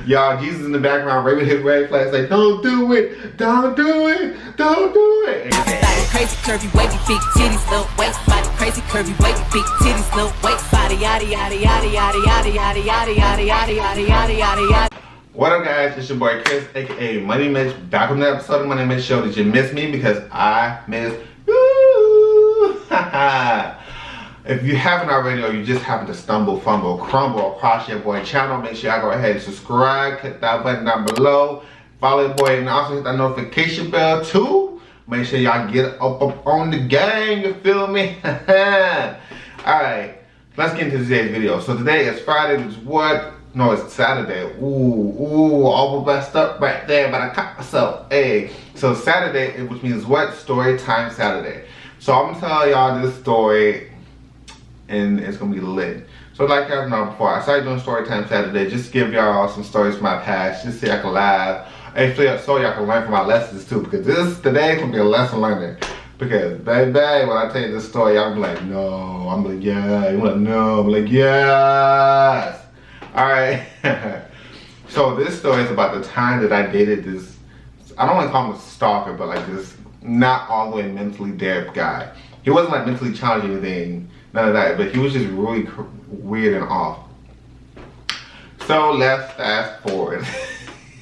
Y'all, Jesus in the background waving his red flags like, don't do it, don't do it, don't do it. Body crazy, curvy, wavy, big titties, little waist. Body crazy, curvy, wavy, big titties, little waist. Body yada yada yada yada yada yada yada yada yada yada yada yada yada. What up, guys? It's your boy Chris, aka Money Mitch, back on the episode of Money Mitch Show. Did you miss me? Because I missed you. If you haven't already, or you just happen to stumble, fumble, crumble across your boy channel, make sure y'all go ahead and subscribe, hit that button down below, follow the boy, and also hit that notification bell too. Make sure y'all get up on the game, you feel me? Alright, let's get into today's video. So today is Friday, which is what? No, it's Saturday. Ooh, all messed up right there, but I caught myself. Hey, so Saturday, which means what? Story time Saturday. So I'm gonna tell y'all this story, and it's gonna be lit. So like y'all know before, I started doing story time Saturday, just to give y'all some stories from my past, just so y'all can laugh. And so y'all can learn from my lessons too, because today is gonna be a lesson learning. Because baby, when I tell you this story, y'all be like, no. I'm like, yeah. You like, no. I'm like, yes. Alright. So this story is about the time that I dated this, I don't want to call him a stalker, but like this not all the way mentally there guy. He wasn't like mentally challenged or anything, none of that, but he was just really weird and off. So let's fast forward.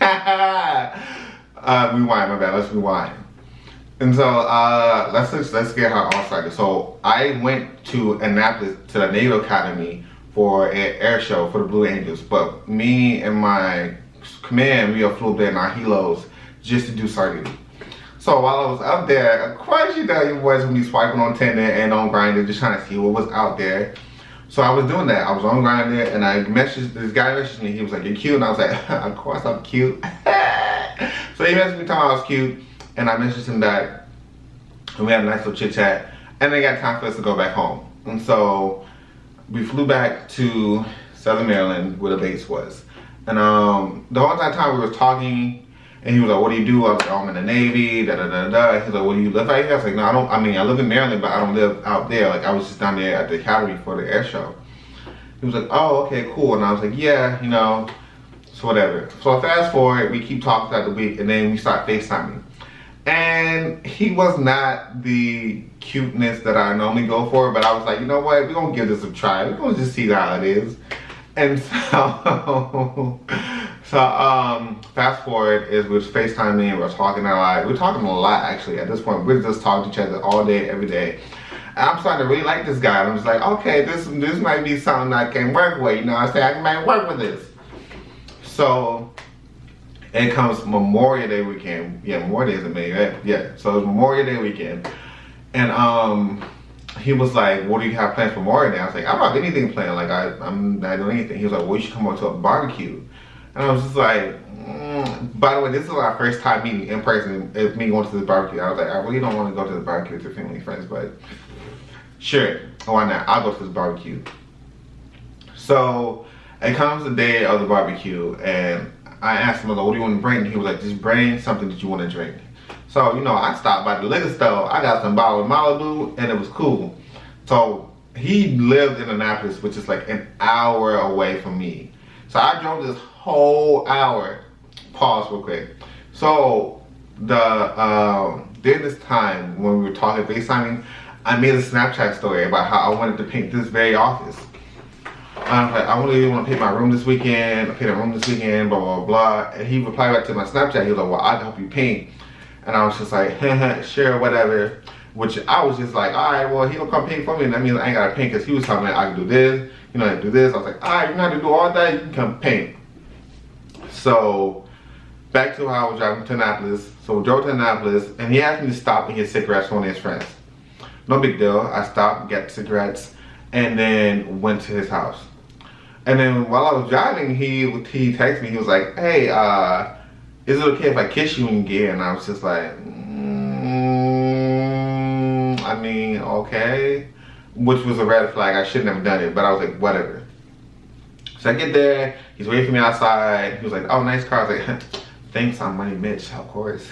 Rewind, my bad, let's rewind. And so let's get how it all started. So I went to Annapolis to the Naval Academy for an air show for the Blue Angels, but me and my command, we all flew there in our helos just to do sergeant. So while I was up there, of course you know your boys would be swiping on Tinder and on Grindr, just trying to see what was out there. So I was doing that. I was on Grindr and I messaged, this guy messaged me, he was like, you're cute, and I was like, of course I'm cute. So he messaged me telling me I was cute, and I messaged him back, and we had a nice little chit chat, and then got time for us to go back home. And so we flew back to Southern Maryland where the base was. And the whole time we were talking, and he was like, what do you do? I was like, oh, I'm in the Navy, da da da da. He's like, well, do you live out here? I was like, no, I live in Maryland, but I don't live out there. Like, I was just down there at the academy for the air show. He was like, oh, okay, cool. And I was like, yeah, you know, so whatever. So fast forward, we keep talking throughout the week, and then we start FaceTiming. And he was not the cuteness that I normally go for, but I was like, you know what? We're going to give this a try. We're going to just see how it is. And so, fast forward is we was FaceTiming, we're talking a lot. We're talking a lot, actually. At this point, we're just talking to each other all day, every day. And I'm starting to really like this guy. I'm just like, okay, this might be something I can work with. You know what I'm saying? I might work with this. So it comes Memorial Day weekend. Yeah, Memorial Day is in May, right? Yeah, so it's Memorial Day weekend. And he was like, what do you have planned for Memorial Day? I was like, I don't have anything planned. Like, I'm not doing anything. He was like, well, you should come over to a barbecue. And I was just like, by the way, this is our first time meeting in person, is me going to the barbecue. I was like, I really don't want to go to the barbecue with your family and friends, but sure, why not? I'll go to the barbecue. So it comes the day of the barbecue, and I asked him, like, what do you want to bring? He was like, just bring something that you want to drink. So, you know, I stopped by the liquor store. I got some bottle of Malibu, and it was cool. So he lived in Annapolis, which is like an hour away from me. So I drove this whole hour. Pause real quick. So during this time when we were talking FaceTiming, I made a Snapchat story about how I wanted to paint this very office. I was like, I really want to paint my room this weekend. I paint a room this weekend, blah, blah, blah. And he replied back to my Snapchat. He was like, well, I can help you paint. And I was just like, sure, whatever. Which I was just like, all right, well, he'll come paint for me. And that means I ain't got to paint, because he was telling me I can do this, you know, I can do this. I was like, all right, you know how to do all that? You can come paint. So back to how I was driving to Annapolis. So we drove to Annapolis, and he asked me to stop and get cigarettes from one of his friends. No big deal. I stopped, got cigarettes, and then went to his house. And then while I was driving, he texted me. He was like, hey, is it okay if I kiss you when you get here? And I was just like, I mean, okay. Which was a red flag. I shouldn't have done it, but I was like, whatever. So I get there, he's waiting for me outside. He was like, oh, nice car. I was like, thanks, I'm Money Mitch, of course.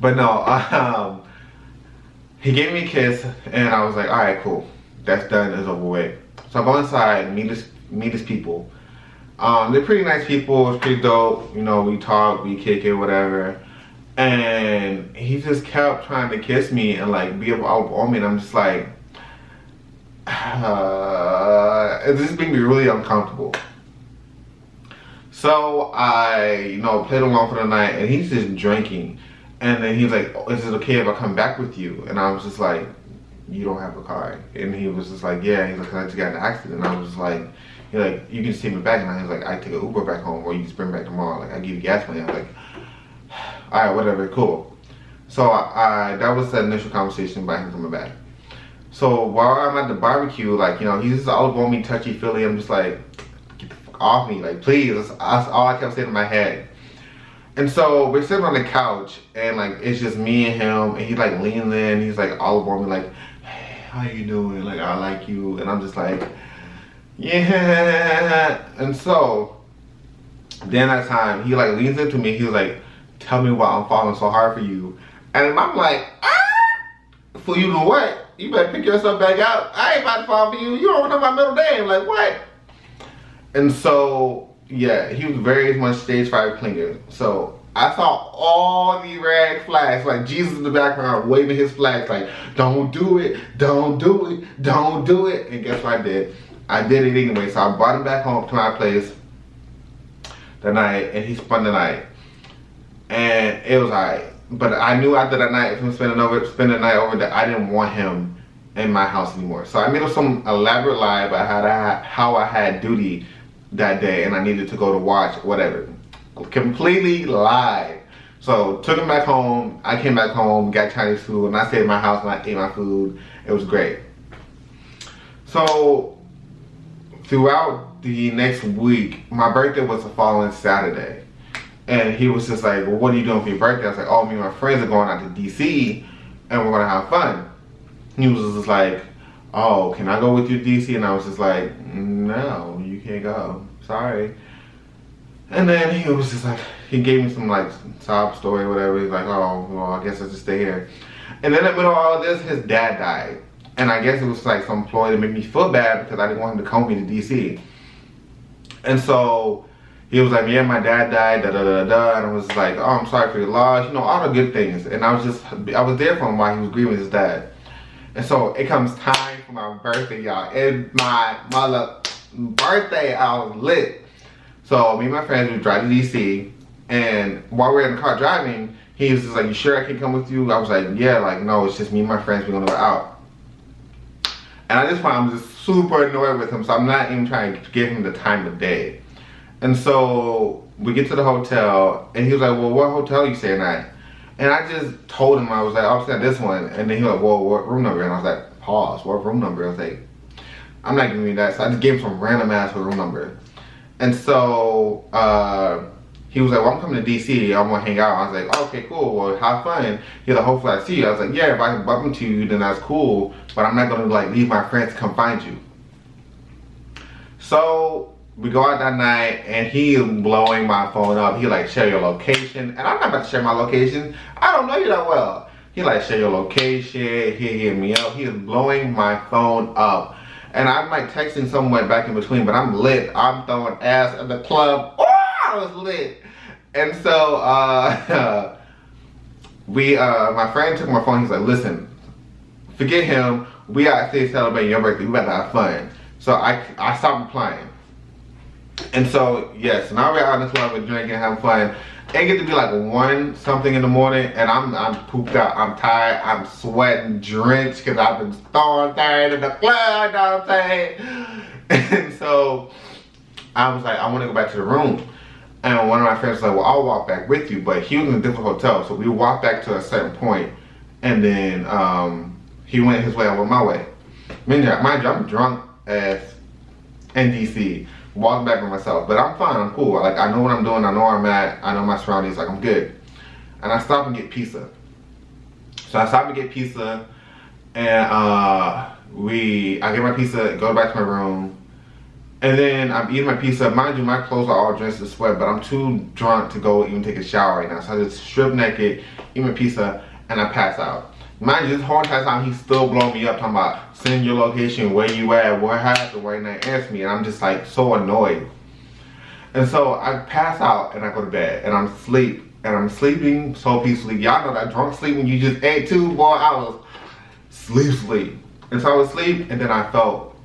But no, he gave me a kiss, and I was like, all right, cool. That's done, it's over with. So I go inside, meet his people. They're pretty nice people. It's pretty dope. You know, we talk, we kick it, whatever. And he just kept trying to kiss me and like be all on me, and I'm just like, this is making me really uncomfortable. So I, you know, played along for the night, and he's just drinking. And then he's like, is it okay if I come back with you? And I was just like, you don't have a car. And he was just like, yeah. He's like, I just got in an accident. And I was just like, he's like, you can just take me back. And I was like, I take an Uber back home, or you just bring me back tomorrow. Like, I give you gas money. I was like, all right, whatever, cool. So that was the initial conversation about him coming back. So while I'm at the barbecue, like, you know, he's just all on me, touchy-feely. I'm just like, get the fuck off me, like, please. That's all I kept saying in my head. And so we're sitting on the couch, and like, it's just me and him, and he's like leaning in, he's like all over me, like, hey, how you doing? Like, I like you. And I'm just like, yeah. And so then that time, he like leans into me, he was like, tell me why I'm falling so hard for you. And I'm like, for you to what? You better pick yourself back out. I ain't about to fall for you. You don't know my middle name. Like, what? And so, yeah, he was very much stage 5 clinger. So I saw all the red flags, like Jesus in the background waving his flags, like, don't do it, don't do it, don't do it. And guess what I did? I did it anyway. So I brought him back home to my place that night, and he spent the night. And it was alright. But I knew after that night, if I'm spending the night over, that I didn't want him in my house anymore. So I made up some elaborate lie about how I had duty that day, and I needed to go to watch, whatever. Completely lied. So took him back home. I came back home, got Chinese food, and I stayed in my house and I ate my food. It was great. So throughout the next week, my birthday was the following Saturday. And he was just like, well, what are you doing for your birthday? I was like, oh, me and my friends are going out to DC and we're gonna have fun. He was just like, oh, can I go with you to DC? And I was just like, no, you can't go, sorry. And then he was just like, he gave me some like sob story or whatever. He's like, oh, well, I guess I'll just stay here. And then in the middle of all of this, his dad died. And I guess it was like some ploy to make me feel bad because I didn't want him to come with me to DC. And so he was like, yeah, my dad died, da da da da. And I was like, oh, I'm sorry for your loss, you know, all the good things. And I was there for him while he was grieving his dad. And so it comes time for my birthday, y'all. And my mother birthday, I was lit. So me and my friends would drive to DC, and while we're in the car driving, he was just like, you sure I can come with you? I was like, yeah, like, no, it's just me and my friends, we're gonna go out. And at this point, I'm just super annoyed with him, so I'm not even trying to give him the time of day. And so we get to the hotel, and he was like, well, what hotel are you staying at? And I just told him, I was like, I'm staying at this one. And then he was like, well, what room number? And I was like, pause, what room number? I was like, I'm not giving you that. So I just gave him some random ass room number. And so he was like, well, I'm coming to DC, I'm gonna hang out. I was like, oh, okay, cool, well, have fun. He was like, hopefully I see you. I was like, yeah, if I can bump into you, then that's cool, but I'm not gonna like leave my friends to come find you. So we go out that night, and he is blowing my phone up. He like, share your location, and I'm not about to share my location. I don't know you that well. He like, share your location, he hit me up. He is blowing my phone up. And I'm like texting someone back in between, but I'm lit. I'm throwing ass at the club. Oh, I was lit. And so my friend took my phone. He's like, listen, forget him. We out here celebrating your birthday. We about to have fun. So I stopped replying. And so yes, now we're out in the club and drinking, having fun. It get to be like 1 something in the morning, and I'm pooped out. I'm tired. I'm sweating, drenched, because I've been throwing tired in the club. You know what I'm saying? And so I was like, I want to go back to the room. And one of my friends was like, well, I'll walk back with you. But he was in a different hotel, so we walked back to a certain point, and then he went his way, I went my way. Mind you, I'm drunk as in DC. Walking back with myself, but I'm fine, I'm cool. Like, I know what I'm doing, I know where I'm at, I know my surroundings, like, I'm good. And I stop and get pizza. So I stop and get pizza, and I get my pizza, go back to my room, and then I'm eating my pizza. Mind you, my clothes are all drenched in sweat, but I'm too drunk to go even take a shower right now. So I just strip naked, eat my pizza, and I pass out. Mind you, this whole entire time he's still blowing me up, talking about send your location, where you at, what happened, where you not answer me, and I'm just like so annoyed. And so I pass out and I go to bed and I'm asleep. And I'm sleeping so peacefully. Y'all know that drunk sleep when you just ate 2 more hours. Sleep. And so I was asleep and then I felt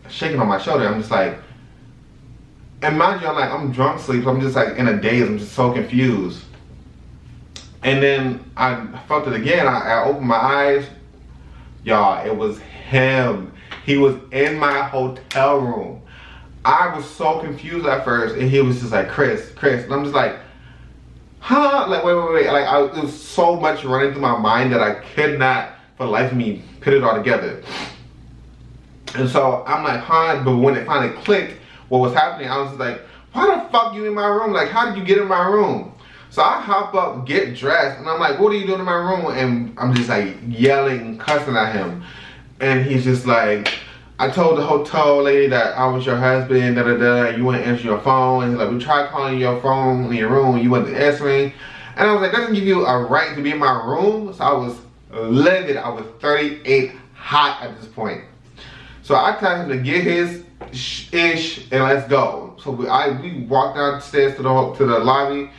shaking on my shoulder. I'm just like, and mind you, I'm drunk sleep. So I'm just like in a daze. I'm just so confused. And then I felt it again. I opened my eyes. Y'all, it was him. He was in my hotel room. I was so confused at first. And he was just like, Chris. And I'm just like, huh? Like, wait. Like, there was so much running through my mind that I could not, for the life of me, put it all together. And so I'm like, huh? But when it finally clicked, what was happening, I was like, why the fuck you in my room? Like, how did you get in my room? So I hop up, get dressed, and I'm like, what are you doing in my room? And I'm just like yelling, cussing at him. And he's just like, I told the hotel lady that I was your husband, you wouldn't answer your phone. And he's like, we tried calling your phone in your room, you wasn't answering. And I was like, that doesn't give you a right to be in my room. So I was livid. I was 38 hot at this point. So I told him to get his ish and let's go. So we walked downstairs to the lobby.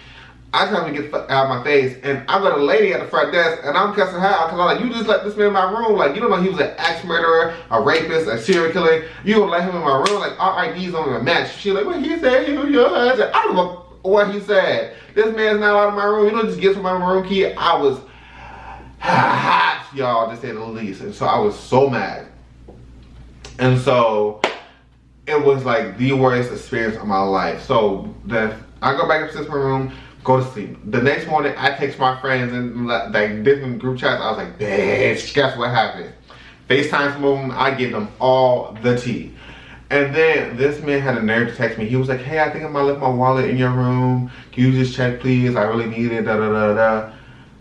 I told him to get out of my face, and I got a lady at the front desk, and I'm cussing her out because I'm like, you just let this man in my room. Like, you don't know he was an axe murderer, a rapist, a serial killer. You gonna let him in my room? Like, our IDs don't even match. She like, well, he said he was your husband. I don't know what he said. This man's not out of my room. You don't just get from my room key. I was hot, y'all, to say the least. And so I was so mad. And so it was like the worst experience of my life. So then I go back upstairs to my room, go to sleep. The next morning, I text my friends in like different group chats. I was like, bitch, guess what happened? FaceTime from them, I give them all the tea. And then this man had a nerve to text me. He was like, hey, I think I might left my wallet in your room. Can you just check, please? I really need it,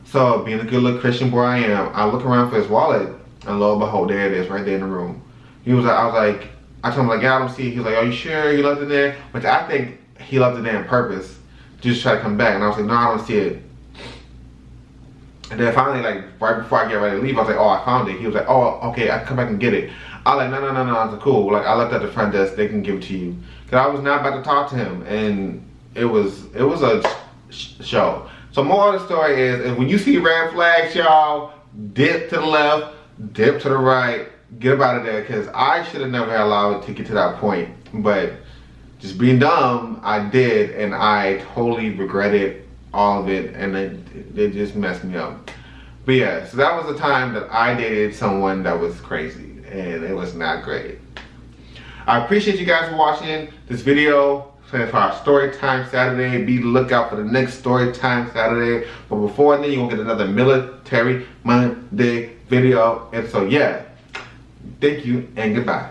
So being a good little Christian boy I am, I look around for his wallet, and lo and behold, there it is, right there in the room. I told him like, yeah, I don't see it. He was like, are you sure you left it there? Which I think he left it there on purpose, just try to come back. And I was like, no, I don't see it. And then finally, like right before I get ready to leave, I was like, oh, I found it. He was like, oh, okay, I can come back and get it. I was like, no, I was like, cool. Like, I left it at the front desk, they can give it to you. Cause I was not about to talk to him, and it was a show. So more of the story is when you see red flags, y'all, dip to the left, dip to the right, get up out of there, because I should have never allowed it to get to that point. But just being dumb, I did, and I totally regretted all of it, and it just messed me up. But yeah, so that was the time that I dated someone that was crazy, and it was not great. I appreciate you guys for watching this video for our Storytime Saturday. Be lookout for the next Storytime Saturday. But before then, you'll get another Military Monday video. And so yeah, thank you and goodbye.